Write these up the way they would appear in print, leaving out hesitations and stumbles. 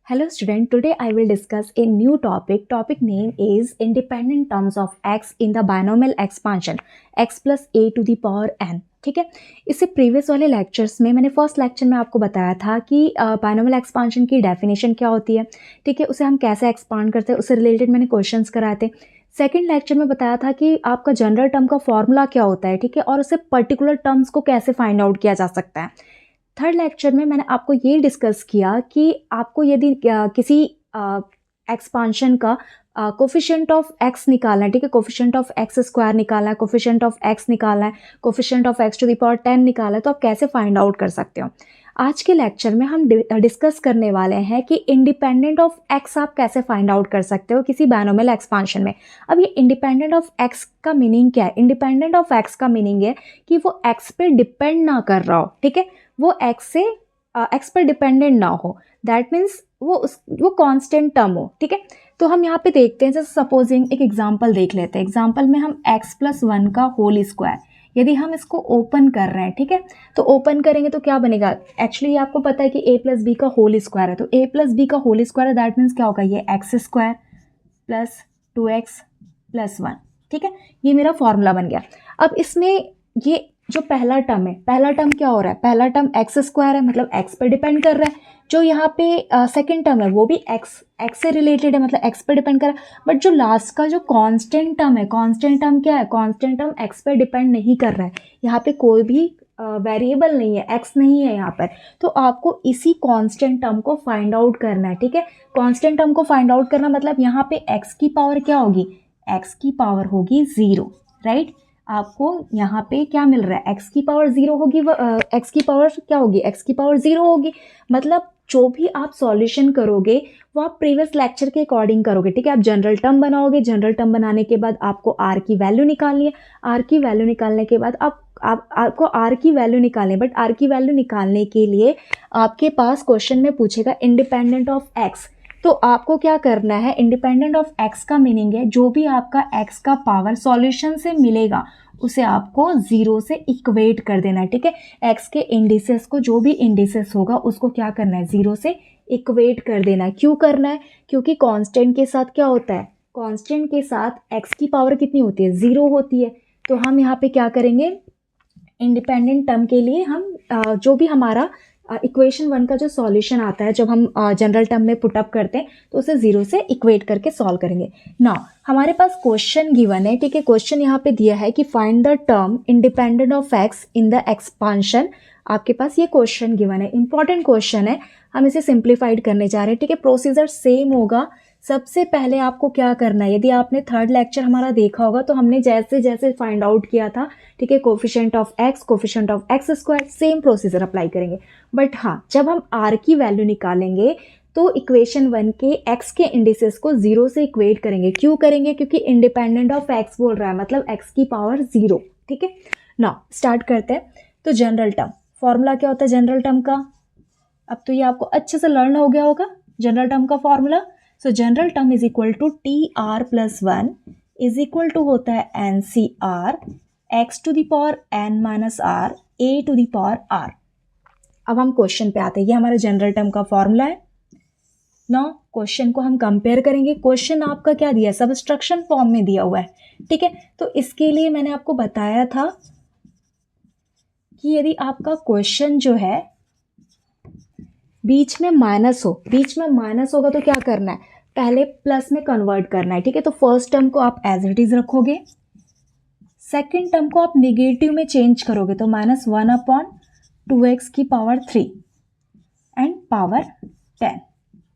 Hello student, today I will discuss a new topic. Topic name is independent terms of x in the binomial expansion x plus a to the power n. ठीक है, इससे previous वाले lectures में मैंने first lecture में आपको बताया था कि बाइनोमियल एक्सपांशन की डेफिनेशन क्या होती है, ठीक है, उसे हम कैसे एक्सपांड करते हैं, उससे रिलेटेड मैंने क्वेश्चंस कराए थे। सेकंड लेक्चर में बताया था कि आपका जनरल टर्म का फॉर्मूला क्या होता है, ठीक है, और उससे पर्टिकुलर टर्म्स को कैसे फाइंड आउट किया जा सकता है। थर्ड लेक्चर में मैंने आपको ये डिस्कस किया कि आपको यदि किसी एक्सपांशन का कोफिशिएंट ऑफ एक्स निकालना है, ठीक है, कोफिशिएंट ऑफ एक्स स्क्वायर निकालना है, कोफिशिएंट ऑफ एक्स निकालना है, कोफिशिएंट ऑफ एक्स टू द पावर 10 निकालना है, तो आप कैसे फाइंड आउट कर सकते हो। आज के लेक्चर में हम डिस्कस करने वाले हैं कि इंडिपेंडेंट ऑफ एक्स आप कैसे फाइंड आउट कर सकते हो किसी बाइनोमियल एक्सपांशन में। अब ये इंडिपेंडेंट ऑफ एक्स का मीनिंग क्या है? इंडिपेंडेंट ऑफ एक्स का मीनिंग है कि वो एक्स पे डिपेंड ना कर रहा हो, ठीक है, वो एक्स पर डिपेंडेंट ना हो। दैट मीन्स वो कांस्टेंट टर्म हो, ठीक है। तो हम यहाँ पे देखते हैं, जैसे सपोजिंग एक एग्जांपल देख लेते हैं। एग्जांपल में हम x+1 का होल स्क्वायर यदि हम इसको ओपन कर रहे हैं, ठीक है, तो ओपन करेंगे तो क्या बनेगा। एक्चुअली आपको पता है कि a+b का होल स्क्वायर है, तो a+b का होल स्क्वायर है, दैट मीन्स क्या होगा, ये x² प्लस 2x प्लस 1, ठीक है, ये मेरा फॉर्मूला बन गया। अब इसमें ये जो पहला टर्म है, पहला टर्म क्या हो रहा है, पहला टर्म x² है, मतलब x पर डिपेंड कर रहा है। जो यहाँ पे सेकंड टर्म है वो भी x से रिलेटेड है, मतलब x पर डिपेंड कर रहा है। बट जो लास्ट का जो कांस्टेंट टर्म है, कांस्टेंट टर्म क्या है, कांस्टेंट टर्म x पर डिपेंड नहीं कर रहा है। यहाँ पे कोई भी वेरिएबल नहीं है, x नहीं है यहाँ पर। तो आपको इसी कांस्टेंट टर्म को फाइंड आउट करना है, ठीक है। कांस्टेंट टर्म को फाइंड आउट करना मतलब यहाँ पे x की पावर क्या होगी, x की पावर होगी 0, राइट। आपको यहाँ पे क्या मिल रहा है, x की पावर 0 होगी, x की पावर क्या होगी, x की पावर 0 होगी। मतलब जो भी आप सॉल्यूशन करोगे वो आप प्रीवियस लेक्चर के अकॉर्डिंग करोगे, ठीक है। आप जनरल टर्म बनाओगे, जनरल टर्म बनाने के बाद आपको r की वैल्यू निकालनी है। r की वैल्यू निकालने के बाद आपको r की वैल्यू निकालनी है। बट r की वैल्यू निकालने के लिए आपके पास क्वेश्चन में पूछेगा इंडिपेंडेंट ऑफ x। तो आपको क्या करना है, इंडिपेंडेंट ऑफ x का मीनिंग है जो भी आपका x का पावर सॉल्यूशन से मिलेगा उसे आपको 0 से इक्वेट कर देना है, ठीक है। x के इंडिसेस को, जो भी इंडिसेस होगा उसको क्या करना है, 0 से इक्वेट कर देना है। क्यों करना है, क्योंकि कांस्टेंट के साथ क्या होता है, कांस्टेंट के साथ x की पावर कितनी होती है, 0 होती है। तो हम यहाँ पे क्या करेंगे, इंडिपेंडेंट टर्म के लिए हम जो भी हमारा इक्वेशन 1 का जो सॉल्यूशन आता है, जब हम जनरल टर्म में पुटअप करते हैं तो उसे 0 से इक्वेट करके सॉल्व करेंगे। नाउ हमारे पास क्वेश्चन गिवन है, ठीक है। क्वेश्चन यहाँ पे दिया है कि find the term independent of x in the expansion. आपके पास ये क्वेश्चन गिवन है, इंपॉर्टेंट क्वेश्चन है, हम इसे सिंप्लीफाइड करने जा रहे हैं, ठीक है। प्रोसीजर सेम होगा। सबसे पहले आपको क्या करना है, यदि आपने थर्ड लेक्चर हमारा देखा होगा तो हमने जैसे जैसे फाइंड आउट किया था, ठीक है, coefficient of x square, same procedure apply करेंगे। बट हाँ, जब हम r की वैल्यू निकालेंगे तो इक्वेशन 1 के x के इंडिसेस को 0 से इक्वेट करेंगे। क्यों करेंगे, क्योंकि इंडिपेंडेंट ऑफ x बोल रहा है, मतलब x की पावर 0, ठीक है। नाउ स्टार्ट करते हैं। तो जनरल टर्म, फॉर्मूला क्या होता है जनरल टर्म का, अब तो ये आपको अच्छे से लर्न हो गया होगा जनरल टर्म का formula. So general term is equal to TR+1 is equal to होता है NCR x to the power n minus r a to the power r। अब हम क्वेश्चन पे आते हैं, ये हमारा जनरल टर्म का फॉर्मूला है। नाउ क्वेश्चन को हम कंपेयर करेंगे। क्वेश्चन आपका क्या दिया है, सबट्रैक्शन फॉर्म में दिया हुआ है, ठीक है। तो इसके लिए मैंने आपको बताया था कि यदि आपका क्वेश्चन जो है बीच में माइनस हो, बीच में माइनस होगा तो क्या करना है, पहले प्लस में कन्वर्ट करना है, ठीक है। तो फर्स्ट टर्म को आप एज इट इज रखोगे, सेकेंड टर्म को आप निगेटिव में चेंज करोगे तो -1/2x की पावर 3 एंड पावर 10,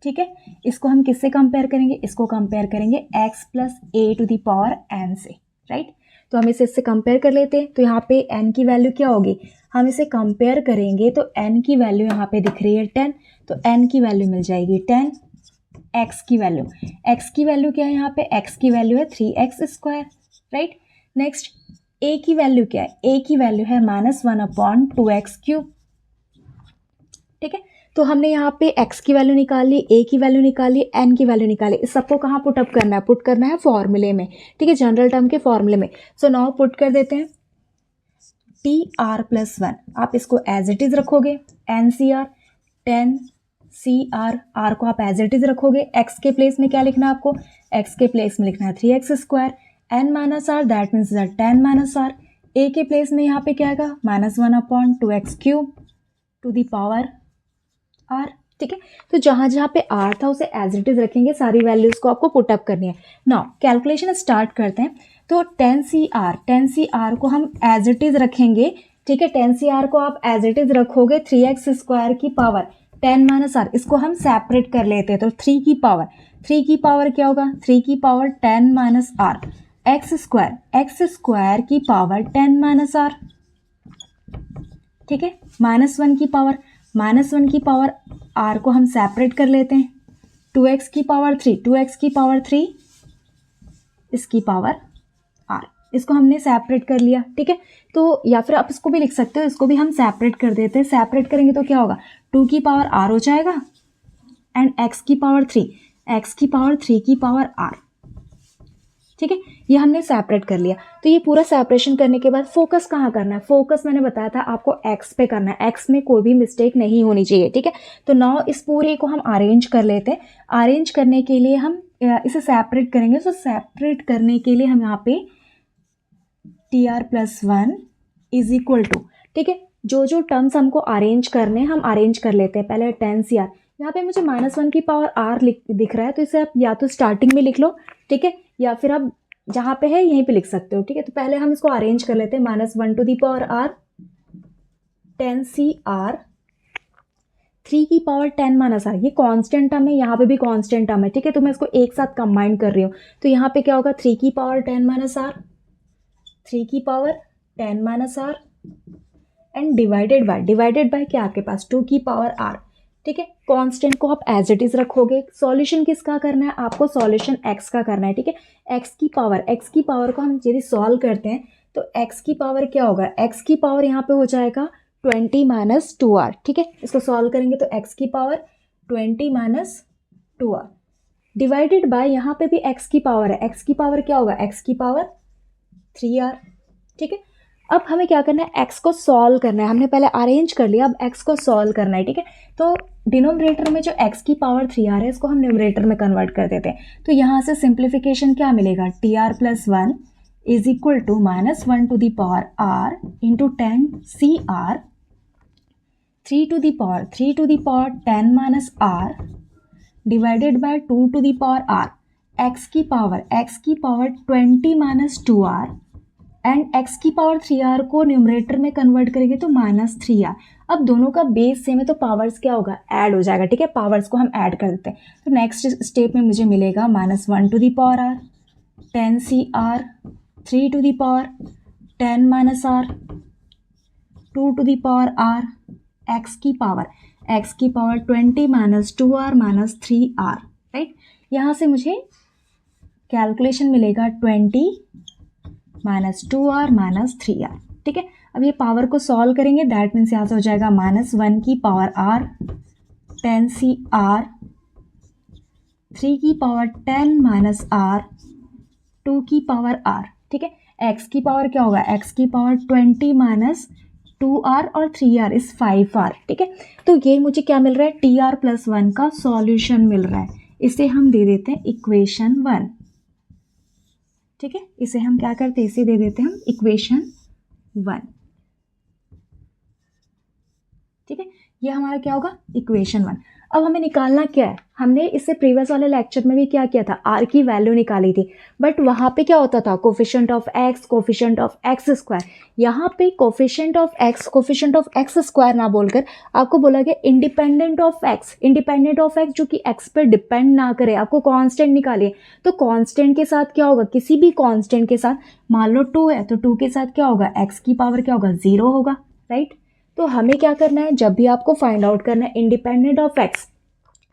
ठीक है। इसको हम किससे कंपेयर करेंगे, इसको कंपेयर करेंगे x plus a to the power n से, राइट। तो हम इसे इससे कंपेयर कर लेते हैं। तो यहाँ पे n की वैल्यू क्या होगी, हम इसे कंपेयर करेंगे तो n की वैल्यू यहाँ पे दिख रही है 10, तो n की वैल्यू मिल जाएगी 10। x की वैल्यू क्या है, यहाँ पे x की वैल्यू है 3x², राइट। नेक्स्ट a की वैल्यू क्या है, a की वैल्यू है -1/2x³, ठीक है। तो हमने यहाँ पे x की वैल्यू निकाल ली, a की वैल्यू निकाल ली, n की वैल्यू निकाली। इस सबको कहाँ पुटअप करना है, पुट करना है फॉर्मूले में, ठीक है, जनरल टर्म के फॉर्मूले में। सो नाउ पुट कर देते हैं TR+1, आप इसको एज इट इज रखोगे, NCR 10 सी आर, आर को आप एज इट इज रखोगे, एक्स के प्लेस में क्या लिखना है आपको, एक्स के प्लेस में लिखना है 3x², n minus r that means 10 minus r, a के प्लेस में यहाँ पे क्या आएगा -1/2x³ to the power are. ठीक है, तो जहाँ जहाँ पे आर था उसे एज इट इज रखेंगे, सारी वैल्यूज को आपको पुटअप करनी है। नाउ कैलकुलेशन स्टार्ट करते हैं। तो 10 CR को हम एज इट इज रखेंगे। ठीक है, 10 CR को आप एज इट इज रखोगे 3x² की पावर 10 माइनस आर, इसको हम सेपरेट कर लेते हैं। तो 3 की पावर क्या होगा, 3 की पावर 10 माइनस आर, x² की पावर 10 माइनस आर। ठीक है, -1 की पावर आर को हम सेपरेट कर लेते हैं, 2x की पावर 3 इसकी पावर आर, इसको हमने सेपरेट कर लिया। ठीक है, तो या फिर आप इसको भी लिख सकते हो, इसको भी हम सेपरेट कर देते हैं। सेपरेट करेंगे तो क्या होगा, 2 की पावर आर हो जाएगा एंड x की पावर 3 की पावर आर। ठीक है, ये हमने सेपरेट कर लिया। तो ये पूरा सेपरेशन करने के बाद फोकस कहाँ करना है, फोकस मैंने बताया था आपको एक्स पे करना है, एक्स में कोई भी मिस्टेक नहीं होनी चाहिए। ठीक है, तो नाउ इस पूरे को हम अरेंज कर लेते हैं। अरेंज करने के लिए हम इसे सेपरेट करेंगे। तो सेपरेट करने के लिए हम यहाँ पे TR+1 इज इक्वल टू, ठीक है, जो टर्म्स हमको अरेंज करने हम अरेंज कर लेते हैं। पहले 10 CR, यहाँ पे मुझे -1 की पावर आर दिख रहा है, तो इसे आप या तो स्टार्टिंग में लिख लो, ठीक है, या फिर आप जहाँ पे है यहीं पे लिख सकते हो। ठीक है, तो पहले हम इसको अरेंज कर लेते हैं। -1 to the power r, 10 CR, 3 की पावर 10 माइनस आर, ये कांस्टेंट टर्म है, यहाँ पे भी कांस्टेंट टर्म है। ठीक है, तो मैं इसको एक साथ कंबाइन कर रही हूँ। तो यहाँ पे क्या होगा, 3 की पावर 10 माइनस आर, 3 की power 10 minus r and divided by क्या आपके पास 2 की पावर आर। ठीक है, कांस्टेंट को आप एज इट इज रखोगे। सॉल्यूशन किसका करना है आपको, सॉल्यूशन एक्स का करना है। ठीक है, एक्स की पावर को हम यदि सॉल्व करते हैं तो एक्स की पावर क्या होगा, एक्स की पावर यहाँ पे हो जाएगा 20 - 2r। ठीक है, इसको सॉल्व करेंगे तो एक्स की पावर 20 - 2r डिवाइडेड बाय यहाँ पे भी एक्स की पावर है, एक्स की पावर क्या होगा, एक्स की पावर 3r। ठीक है, अब हमें क्या करना है, x को सॉल्व करना है। हमने पहले अरेंज कर लिया, अब x को सॉल्व करना है। ठीक है, तो डिनोमिनेटर में जो x की पावर 3r है, इसको हम न्यूमरेटर में कन्वर्ट कर देते हैं। तो यहाँ से सिंप्लीफिकेशन क्या मिलेगा, TR+1 is equal to -1 to the power r into 10 CR, 3 to the power 10 minus r divided by 2 to the power r, x की पावर 20 - 2r एंड x की पावर 3r को न्यूमरेटर में कन्वर्ट करेंगे तो -3r। अब दोनों का बेस सेम है तो पावर्स क्या होगा, ऐड हो जाएगा। ठीक है, पावर्स को हम ऐड कर देते हैं। तो नेक्स्ट स्टेप में मुझे मिलेगा -1 to the power r, 10 CR, 3 to the power 10 minus r, 2 to the power r, x की पावर 20 - 2r - 3r। राइट, यहाँ से मुझे कैलकुलेशन मिलेगा 20 - 2r - 3r। ठीक है, अब ये पावर को सॉल्व करेंगे, दैट मीन्स यहाँ से हो जाएगा -1 की पावर r, 10 CR, 3 की पावर 10 माइनस r, 2 की पावर r। ठीक है, x की पावर क्या होगा, x की पावर 20 - 2r और 3r इज 5r। ठीक है, तो ये मुझे क्या मिल रहा है, TR+1 का सॉल्यूशन मिल रहा है। इसे हम दे देते हैं इक्वेशन 1। ठीक है, इसे हम क्या करते हैं, इसे दे देते हैं हम इक्वेशन 1। ठीक है, ये हमारा क्या होगा, इक्वेशन 1। अब हमें निकालना क्या है, हमने इससे प्रीवियस वाले लेक्चर में भी क्या किया था, आर की वैल्यू निकाली थी, बट वहाँ पे क्या होता था, coefficient of x, coefficient of x²। यहाँ पे कोफिशिएंट ऑफ x² ना बोलकर आपको बोला गया इंडिपेंडेंट ऑफ x, जो कि x पर डिपेंड ना करे, आपको कांस्टेंट निकालिए। तो कांस्टेंट के साथ क्या होगा, किसी भी कांस्टेंट के साथ, मान लो 2 है तो 2 के साथ क्या होगा, x की पावर क्या होगा, 0 होगा। राइट, तो हमें क्या करना है, जब भी आपको फाइंड आउट करना है इंडिपेंडेंट ऑफ x,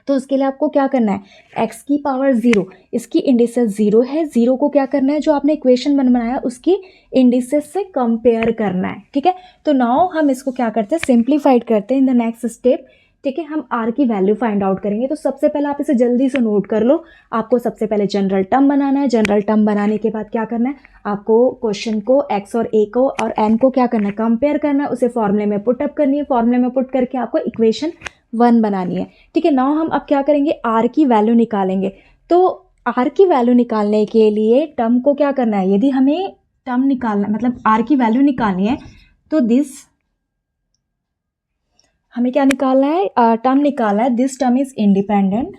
तो उसके लिए आपको क्या करना है, x की पावर 0, इसकी इंडिसेस 0 है, 0 को क्या करना है, जो आपने इक्वेशन बनाया उसकी इंडिसेस से कंपेयर करना है। ठीक है, तो नाउ हम इसको क्या करते हैं, सिंप्लीफाइड करते हैं इन द नेक्स्ट स्टेप। ठीक है, हम r की वैल्यू फाइंड आउट करेंगे। तो सबसे पहले आप इसे जल्दी से नोट कर लो, आपको सबसे पहले जनरल टर्म बनाना है। जनरल टर्म बनाने के बाद क्या करना है, आपको क्वेश्चन को x और a को और n को क्या करना है, कंपेयर करना है, उसे फॉर्मूले में पुटअप करनी है। फॉर्मूले में पुट करके आपको इक्वेशन 1 बनानी है, ठीक है। नाउ हम अब क्या करेंगे, आर की वैल्यू निकालेंगे। तो आर की वैल्यू निकालने के लिए टर्म को क्या करना है, यदि हमें टर्म निकालना मतलब आर की वैल्यू निकालनी है तो हमें क्या निकालना है, टर्म निकालना है, this term is independent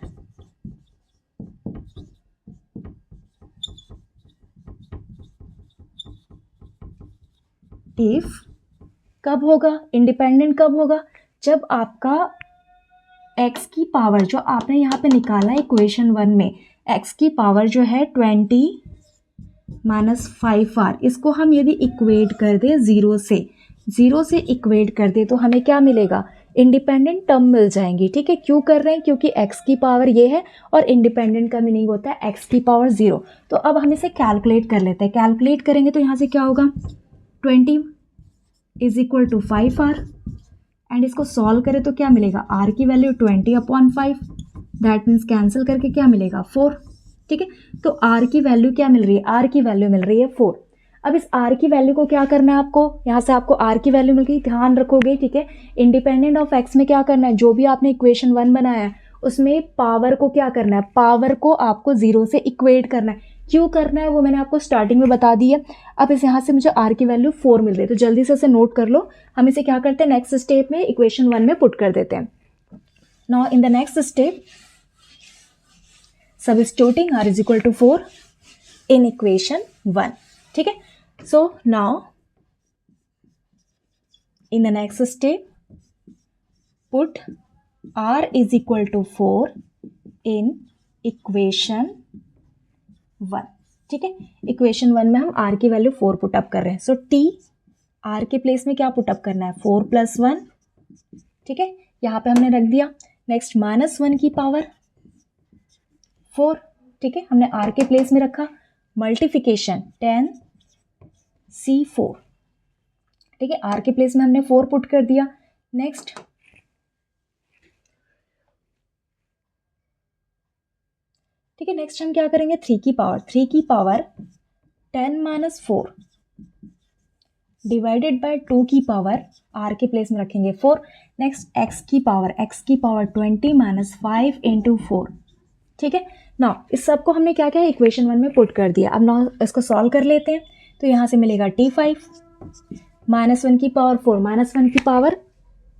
if, कब होगा इंडिपेंडेंट, कब होगा, जब आपका x की पावर जो आपने यहाँ पे निकाला इक्वेशन 1 में, x की पावर जो है 20 माइनस 5r, इसको हम यदि इक्वेट कर दे जीरो से इक्वेट कर दे तो हमें क्या मिलेगा, इंडिपेंडेंट टर्म मिल जाएंगी, ठीक है। क्यों कर रहे हैं, क्योंकि x की पावर ये है और इंडिपेंडेंट का मीनिंग होता है x की पावर 0। तो अब हम इसे कैलकुलेट कर लेते हैं, कैलकुलेट करेंगे तो यहाँ से क्या होगा, 20 is equal to 5r, and इसको सॉल्व करें तो क्या मिलेगा, r की वैल्यू 20/5, दैट मीन्स कैंसिल करके क्या मिलेगा 4, ठीक है। तो r की वैल्यू क्या मिल रही है, r की वैल्यू मिल रही है 4। अब इस r की वैल्यू को क्या करना है आपको, यहाँ से आपको r की वैल्यू मिल गई, ध्यान रखोगे, ठीक है। इंडिपेंडेंट ऑफ x में क्या करना है, जो भी आपने इक्वेशन 1 बनाया है उसमें पावर को क्या करना है, पावर को आपको 0 से इक्वेट करना है। क्यों करना है वो मैंने आपको स्टार्टिंग में बता दी है। अब इस यहाँ से मुझे r की वैल्यू 4 मिल रही है, तो जल्दी से इसे नोट कर लो। हम इसे क्या करते हैं, नेक्स्ट स्टेप में इक्वेशन 1 में पुट कर देते हैं। Now in the next step substituting r is equal to 4 in equation 1, ठीक है। So now in the next step put r is equal to 4 in equation 1, ठीक है। इक्वेशन 1 में हम r की वैल्यू 4 पुट अप कर रहे हैं। सो t r के प्लेस में क्या पुट अप करना है, 4 + 1, ठीक है, यहाँ पे हमने रख दिया। नेक्स्ट -1 की पावर 4, ठीक है, हमने r के प्लेस में रखा। मल्टीप्लिकेशन 10c4, ठीक है, r के प्लेस में हमने 4 पुट कर दिया। नेक्स्ट ठीक है, नेक्स्ट हम क्या करेंगे, 3 की पावर 10 - 4 डिवाइडेड बाय 2 की पावर, r के प्लेस में रखेंगे 4। नेक्स्ट x की पावर 20 - 5 × 4, ठीक है। नाउ इस सब को हमने क्या क्या इक्वेशन 1 में पुट कर दिया। अब नाउ इसको सॉल्व कर लेते हैं। तो यहाँ से मिलेगा t5 -1 की पावर 4, -1 की पावर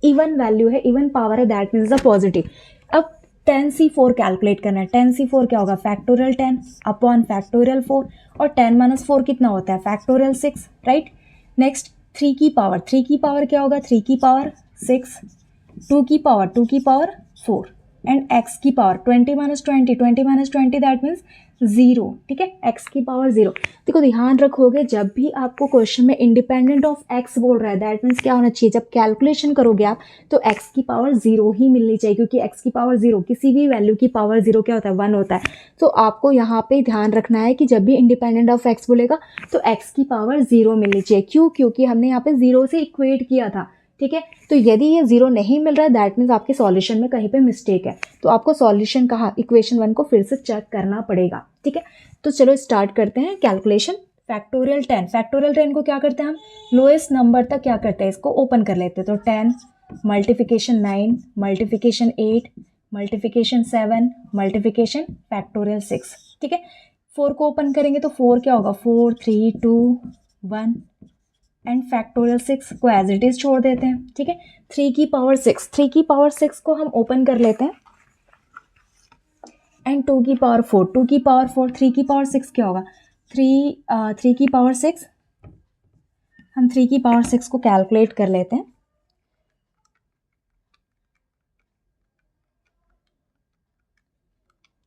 इवन वैल्यू है, इवन पावर है, दैट मीन्स द पॉजिटिव। अब 10c4 कैलकुलेट करना है। 10c4 क्या होगा, फैक्टोरियल 10 अपॉन फैक्टोरियल 4, और 10 - 4 कितना होता है, फैक्टोरियल 6, राइट। नेक्स्ट 3 की पावर क्या होगा, 3 की पावर 6, 2 की पावर 4, एंड x की पावर 20 - 20 दैट मीन्स 0, ठीक है, x की पावर 0। देखो ध्यान रखोगे, जब भी आपको क्वेश्चन में इंडिपेंडेंट ऑफ x बोल रहा है, दैट मीन्स क्या होना चाहिए, जब कैलकुलेशन करोगे आप तो x की पावर 0 ही मिलनी चाहिए, क्योंकि x की पावर 0, किसी भी वैल्यू की पावर 0 क्या होता है, 1 होता है। तो आपको यहाँ पे ध्यान रखना है कि जब भी इंडिपेंडेंट ऑफ x बोलेगा तो x की पावर 0 मिलनी चाहिए। क्यों, क्योंकि हमने यहाँ पे 0 से इक्वेट किया था, ठीक है। तो यदि ये 0 नहीं मिल रहा है, दैट मीन्स आपके सॉल्यूशन में कहीं पे मिस्टेक है, तो आपको सॉल्यूशन कहाँ, इक्वेशन 1 को फिर से चेक करना पड़ेगा, ठीक है। तो चलो स्टार्ट करते हैं कैलकुलेशन। फैक्टोरियल 10 को क्या करते हैं हम, लोएस्ट नंबर तक क्या करते हैं, इसको ओपन कर लेते हैं। तो 10 multiplication 9 multiplication 8 multiplication 7 multiplication factorial 6, ठीक है। 4 को ओपन करेंगे तो 4 क्या होगा, 4 3 2 1 एंड फैक्टोरियल 6 को एज इट इज छोड़ देते हैं, ठीक है। 3 की पावर 6 को हम ओपन कर लेते हैं, एंड 2 की पावर 4 3 की पावर 6 क्या होगा, 3 की पावर 6, हम 3 की पावर 6 को कैलकुलेट कर लेते हैं।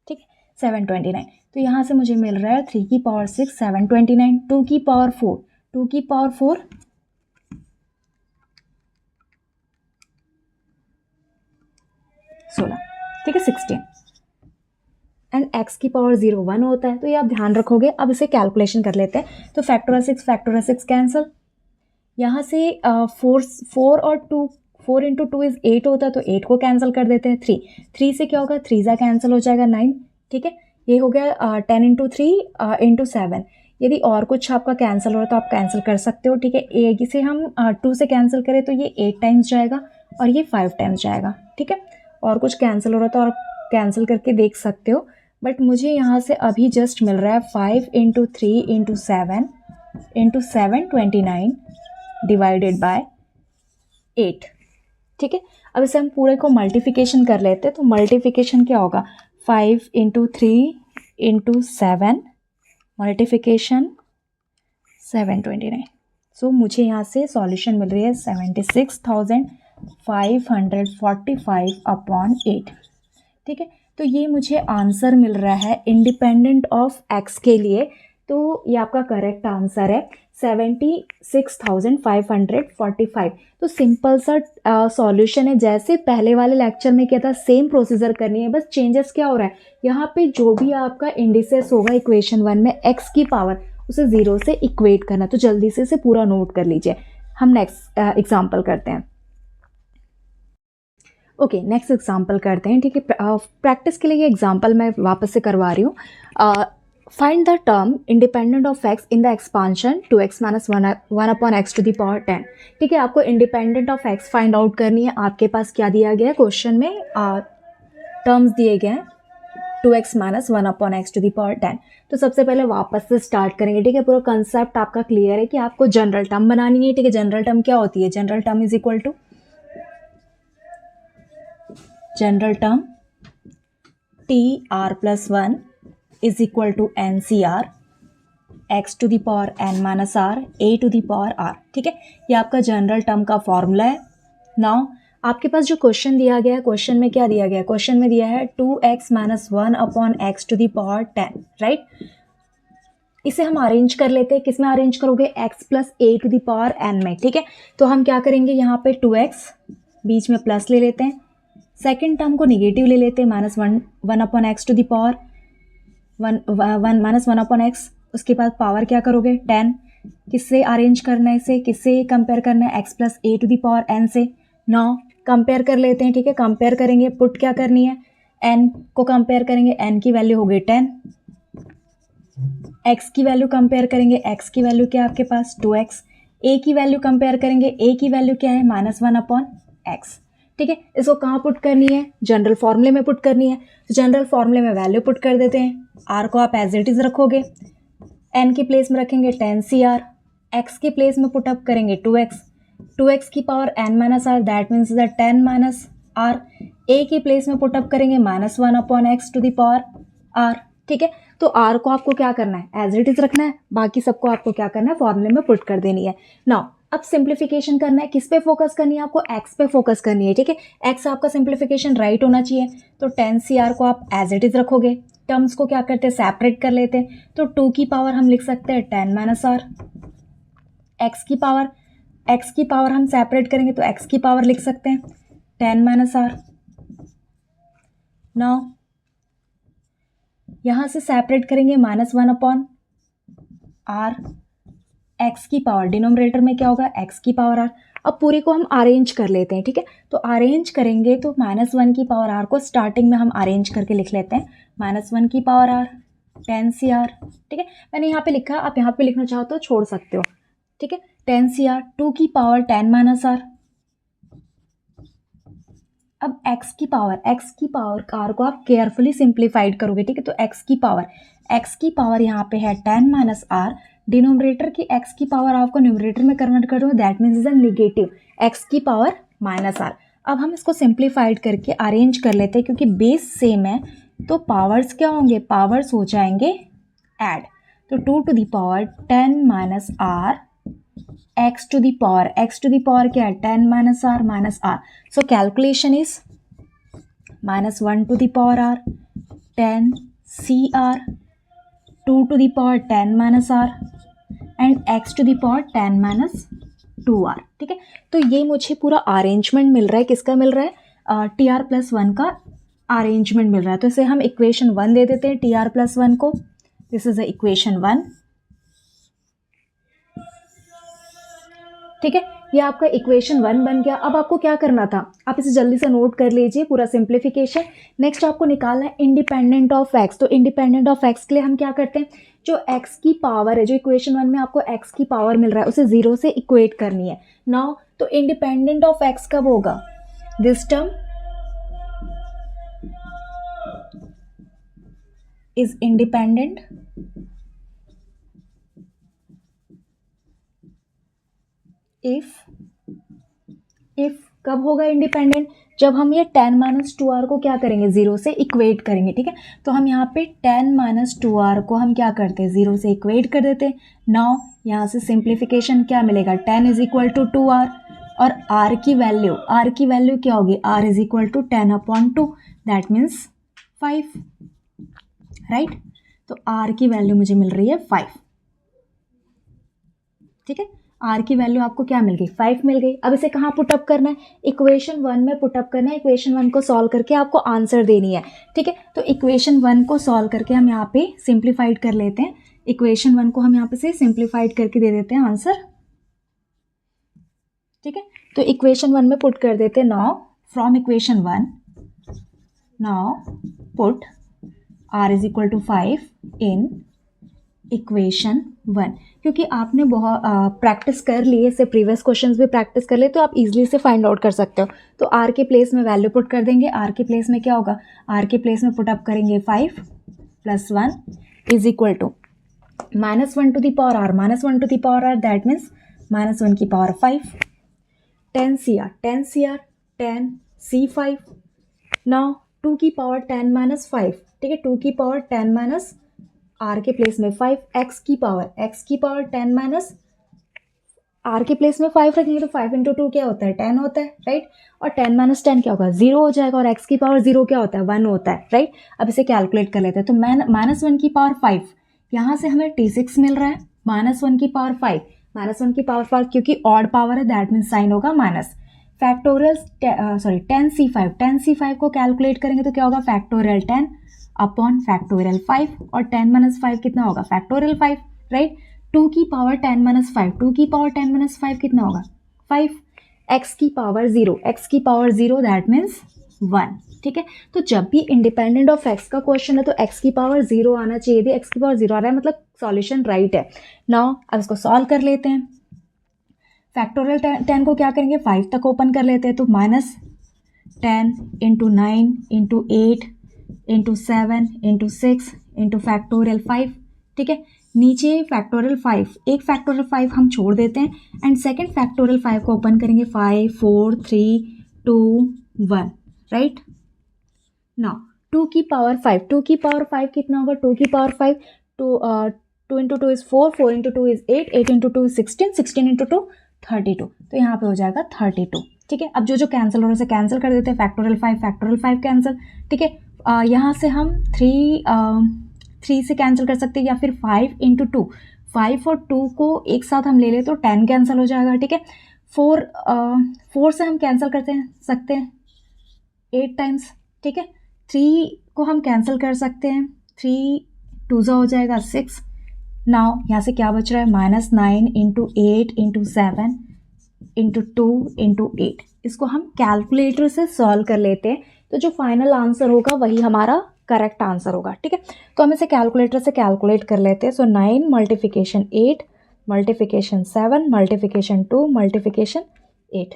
ठीक है, 729। तो यहाँ से मुझे मिल रहा है 3 की पावर 6 729, 2 की पावर 4 16, ठीक है, 16, एंड x की पावर 0 1 होता है। तो ये आप ध्यान रखोगे। अब इसे कैलकुलेशन कर लेते हैं। तो फैक्टोरियल 6 कैंसिल, यहाँ से 4 और 2, 4 × 2 इज 8 होता है, तो 8 को कैंसिल कर देते हैं। 3 से क्या होगा, 3 सा कैंसिल हो जाएगा 9, ठीक है। ये हो गया 10 × 3 × 7। यदि और कुछ आपका कैंसिल हो रहा है तो आप कैंसिल कर सकते हो, ठीक है। एक से हम 2 से कैंसिल करें तो ये 8 टाइम्स जाएगा और ये 5 टाइम्स जाएगा, ठीक है। और कुछ कैंसिल हो रहा था और कैंसिल करके देख सकते हो, बट मुझे यहाँ से अभी जस्ट मिल रहा है 5 इंटू 3 इंटू 7 29 डिवाइडेड बाय 8। ठीक है, अब इसे हम पूरे को मल्टीप्लिकेशन कर लेते हैं। तो मल्टीप्लिकेशन क्या होगा, 5 इंटू 3 इंटू 7 मल्टीप्लिकेशन 729। सो मुझे यहाँ से सॉल्यूशन मिल रही है 76,545 अपॉन 8। ठीक है, तो ये मुझे आंसर मिल रहा है इंडिपेंडेंट ऑफ एक्स के लिए। तो ये आपका करेक्ट आंसर है 76,545। तो सिंपल सा सॉल्यूशन है, जैसे पहले वाले लेक्चर में किया था सेम प्रोसीजर करनी है, बस चेंजेस क्या हो रहा है यहाँ पे, जो भी आपका इंडिसेस होगा इक्वेशन 1 में एक्स की पावर, उसे 0 से इक्वेट करना। तो जल्दी से इसे पूरा नोट कर लीजिए। हम नेक्स्ट एग्जाम्पल करते हैं। ओके, नेक्स्ट एग्जाम्पल करते हैं। ठीक है, प्रैक्टिस के लिए ये एग्जाम्पल मैं वापस से करवा रही हूँ। Find the term independent of x in the expansion 2x minus 1 upon x to the power 10। ठीक है, आपको independent of x find out करनी है। आपके पास क्या दिया गया है क्वेश्चन में, टर्म्स दिए गए हैं 2x minus 1 upon x to the power 10। तो सबसे पहले वापस से स्टार्ट करेंगे। ठीक है, पूरा कंसेप्ट आपका क्लियर है कि आपको जनरल टर्म बनानी है। ठीक है, जनरल टर्म क्या होती है, general term is equal to general term TR+1 is equal to NCR x to the power n minus r a to the power r। ठीक है, ये आपका जनरल टर्म का फॉर्मूला है। नाउ आपके पास जो क्वेश्चन दिया गया है, क्वेश्चन में क्या दिया गया है, क्वेश्चन में दिया है 2x minus 1 upon x to the power 10, right. इसे हम अरेंज कर लेते हैं। किस में अरेंज करोगे, x plus a to the power n में। ठीक है, तो हम क्या करेंगे, यहाँ पे 2x बीच में प्लस ले लेते हैं, सेकेंड टर्म को निगेटिव ले लेते हैं, -1 upon x to the power 1 minus 1 upon x. उसके बाद पावर क्या करोगे 10, किससे अरेंज करना है, इसे किससे कंपेयर करना है, x plus a to the power n से। नाउ कंपेयर कर लेते हैं। ठीक है, कंपेयर करेंगे, पुट क्या करनी है, n को कंपेयर करेंगे, n की वैल्यू हो गई 10, x की वैल्यू कंपेयर करेंगे, x की वैल्यू क्या है आपके पास 2x, a की वैल्यू कंपेयर करेंगे, a की वैल्यू क्या है -1 अपॉन एक्स। ठीक है, इसको कहाँ पुट करनी है, जनरल फॉर्मूले में पुट करनी है। तो जनरल फॉर्मूले में वैल्यू पुट कर देते हैं। r को आप एज इट इज रखोगे, n के प्लेस में रखेंगे 10CR, x के प्लेस में पुटअप करेंगे 2x की power n minus r, that means the 10 minus r. a के प्लेस में पुटअप करेंगे -1 upon x to the power r। ठीक है, तो r को आपको क्या करना है, एज इट इज रखना है, बाकी सबको आपको क्या करना है, फॉर्मूले में पुट कर देनी है। नाउ अब सिंप्लीफिकेशन करना है, किस पे फोकस करनी है आपको, x पे फोकस करनी है। ठीक है, x आपका सिंप्लीफिकेशन राइट होना चाहिए। तो 10CR को आप एज इट इज रखोगे, टर्म्स को क्या करते हैं, सेपरेट कर लेते हैं। तो 2 की पावर हम लिख सकते हैं 10 माइनस आर, x की पावर हम सेपरेट करेंगे तो x की पावर लिख सकते हैं 10 माइनस आर। नाउ यहाँ से सेपरेट करेंगे -1 अपॉन आर, x की पावर डिनोमिनेटर में क्या होगा, x की पावर r। अब पूरे को हम अरेंज कर लेते हैं। ठीक है, तो अरेंज करेंगे तो -1 की पावर r को स्टार्टिंग में हम अरेंज करके लिख लेते हैं, -1 की पावर r 10CR। ठीक है, मैंने यहाँ पे लिखा, आप यहाँ पे लिखना चाहो तो छोड़ सकते हो। ठीक है, 10CR 2 की पावर 10 माइनस आर। अब x की पावर r को आप केयरफुली सिंप्लीफाइड करोगे। ठीक है, तो x की पावर यहाँ पे है 10 माइनस आर, डिनोमिनेटर की x की पावर आपको न्यूमरेटर में कन्वर्ट कर दो, that means is a negative x की पावर माइनस आर। अब हम इसको सिंप्लीफाइड करके अरेंज कर लेते हैं, क्योंकि बेस सेम है तो पावर्स क्या होंगे, पावर्स हो जाएंगे ऐड। तो 2 to the power 10 minus r x to the power क्या है 10 minus r. So calculation is -1 to the power r 10 CR 2 to the power 10 minus r and x to the power 10 माइनस 2r। ठीक है, तो ये मुझे पूरा अरेंजमेंट मिल रहा है, किसका मिल रहा है, TR+1 का अरेंजमेंट मिल रहा है। तो इसे हम इक्वेशन 1 दे देते हैं TR+1 को, दिस इज इक्वेशन 1। ठीक है, ये आपका इक्वेशन 1 बन गया। अब आपको क्या करना था, आप इसे जल्दी से नोट कर लीजिए पूरा सिंप्लीफिकेशन। नेक्स्ट आपको निकालना है इंडिपेंडेंट ऑफ एक्स। तो इंडिपेंडेंट ऑफ एक्स के लिए हम क्या करते हैं, जो एक्स की पावर है, जो इक्वेशन 1 में आपको एक्स की पावर मिल रहा है, उसे 0 से इक्वेट करनी है। नाउ तो इंडिपेंडेंट ऑफ एक्स कब होगा, this term is independent if कब होगा इंडिपेंडेंट, जब हम ये 10 - 2r को क्या करेंगे, 0 से इक्वेट करेंगे, ठीक है। तो हम यहाँ पे 10 - 2r को हम क्या करते हैं, 0 से इक्वेट कर देते हैं। नाउ यहाँ से सिंप्लीफिकेशन क्या मिलेगा, 10 = 2r, और r की वैल्यू क्या होगी, r = 10/2, दैट मीन्स 5, राइट। तो r की वैल्यू मुझे मिल रही है 5, ठीक है। r की वैल्यू आपको क्या मिल गई, 5 मिल गई। अब इसे कहाँ पुटअप करना है, इक्वेशन 1 में पुटअप करना है। इक्वेशन 1 को सॉल्व करके आपको आंसर देनी है, ठीक है। तो इक्वेशन 1 को सॉल्व करके हम यहाँ पे सिंप्लीफाइड कर लेते हैं। इक्वेशन 1 को हम यहाँ पे से सिंप्लीफाइड करके दे देते हैं आंसर, ठीक है। तो इक्वेशन 1 में पुट कर देते हैं। Now from equation 1, now put r = 5 in equation 1, क्योंकि आपने बहुत प्रैक्टिस कर ली है, इससे प्रीवियस क्वेश्चंस भी प्रैक्टिस कर ले, तो आप इजीली से फाइंड आउट कर सकते हो। तो r के प्लेस में वैल्यू पुट कर देंगे। r के प्लेस में क्या होगा, r के प्लेस में पुट अप करेंगे 5 + 1 = -1 to the power r, -1 to the power r, that means -1 की पावर 5, 10 CR 10 C5। नाउ 2 की पावर 10 - 5, ठीक है। 2 की पावर 10 r के प्लेस में 5, x की पावर 10 r के प्लेस में 5 रखेंगे, तो 5 × 2 क्या होता है, 10 होता है, राइट। और 10 - 10 क्या होगा, 0 हो जाएगा, और x की पावर 0 क्या होता है, 1 होता है, राइट। अब इसे कैलकुलेट कर लेते हैं। तो -1 की पावर 5, यहाँ से हमें T6 मिल रहा है, -1 की पावर 5, -1 की पावर 5 क्योंकि ऑड पावर है, दैट मीन्स साइन होगा माइनस। फैक्टोरियल 10 C5 को कैलकुलेट करेंगे तो क्या होगा, फैक्टोरियल 10 अपॉन फैक्टोरियल 5, और 10 - 5 कितना होगा, फैक्टोरियल 5, राइट। 2 की पावर 10 - 5, 2 की पावर 10 - 5 कितना होगा, 5, x की पावर 0, दैट मीन्स 1, ठीक है। तो जब भी इंडिपेंडेंट ऑफ x का क्वेश्चन है तो x की पावर 0 आना चाहिए थी, x की पावर 0 आ रहा है, मतलब सॉल्यूशन राइट है। नाउ अब इसको सॉल्व कर लेते हैं। फैक्टोरियल 10 को क्या करेंगे, 5 तक ओपन कर लेते हैं, तो -10 × 9 × 8 × 7 × 6 × फैक्टोरियल 5, ठीक है। नीचे फैक्टोरियल 5, एक फैक्टोरियल 5 हम छोड़ देते हैं, एंड सेकेंड फैक्टोरियल 5 को ओपन करेंगे, 5 4 3 2 1, राइट। नाउ 2 की पावर 5, 2 की पावर 5 कितना होगा, 2 की पावर 5, 2 × 2 = 4, 4 × 2 = 8, 8 × 2 = 16, 16 × 2 = 32, तो यहाँ पे हो जाएगा 32, ठीक है। अब जो कैंसिल हो रहा है उसे कैंसिल कर देते हैं, फैक्टोरियल 5 कैंसिल, ठीक है। यहाँ से हम 3 से कैंसिल कर सकते हैं, या फिर 5 × 2, 5 और 2 को एक साथ हम ले लें तो 10 कैंसिल हो जाएगा, ठीक है। 4 से हम कैंसिल करते सकते हैं 8 टाइम्स, ठीक है। 3 को हम कैंसिल कर सकते हैं, 3 2 हो जाएगा 6। नाउ यहाँ से क्या बच रहा है, -9 × 8 × 7 × 2 × 8, इसको हम कैलकुलेटर से सॉल्व कर लेते हैं, तो जो फाइनल आंसर होगा वही हमारा करेक्ट आंसर होगा, ठीक है। तो हम इसे कैलकुलेटर से कैलकुलेट कर लेते हैं। सो 9 × 8 × 7 × 2 × 8,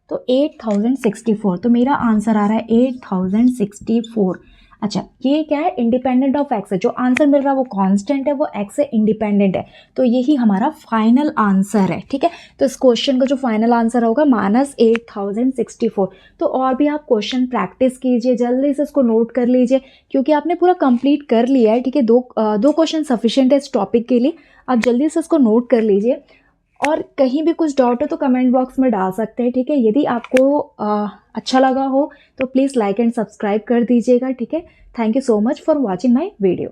तो 8064, तो मेरा आंसर आ रहा है 8064। अच्छा, ये क्या है, इंडिपेंडेंट ऑफ एक्स है, जो आंसर मिल रहा है वो कांस्टेंट है, वो एक्स से इंडिपेंडेंट है, तो यही हमारा फाइनल आंसर है, ठीक है। तो इस क्वेश्चन का जो फाइनल आंसर होगा -8064। तो और भी आप क्वेश्चन प्रैक्टिस कीजिए, जल्दी से इसको नोट कर लीजिए, क्योंकि आपने पूरा कंप्लीट कर लिया है, ठीक है। दो क्वेश्चन सफिशिएंट है इस टॉपिक के लिए, आप जल्दी से इसको नोट कर लीजिए, और कहीं भी कुछ डाउट हो तो कमेंट बॉक्स में डाल सकते हैं, ठीक है। यदि आपको अच्छा लगा हो तो प्लीज़ लाइक एंड सब्सक्राइब कर दीजिएगा, ठीक है। Thank you so much for watching my video.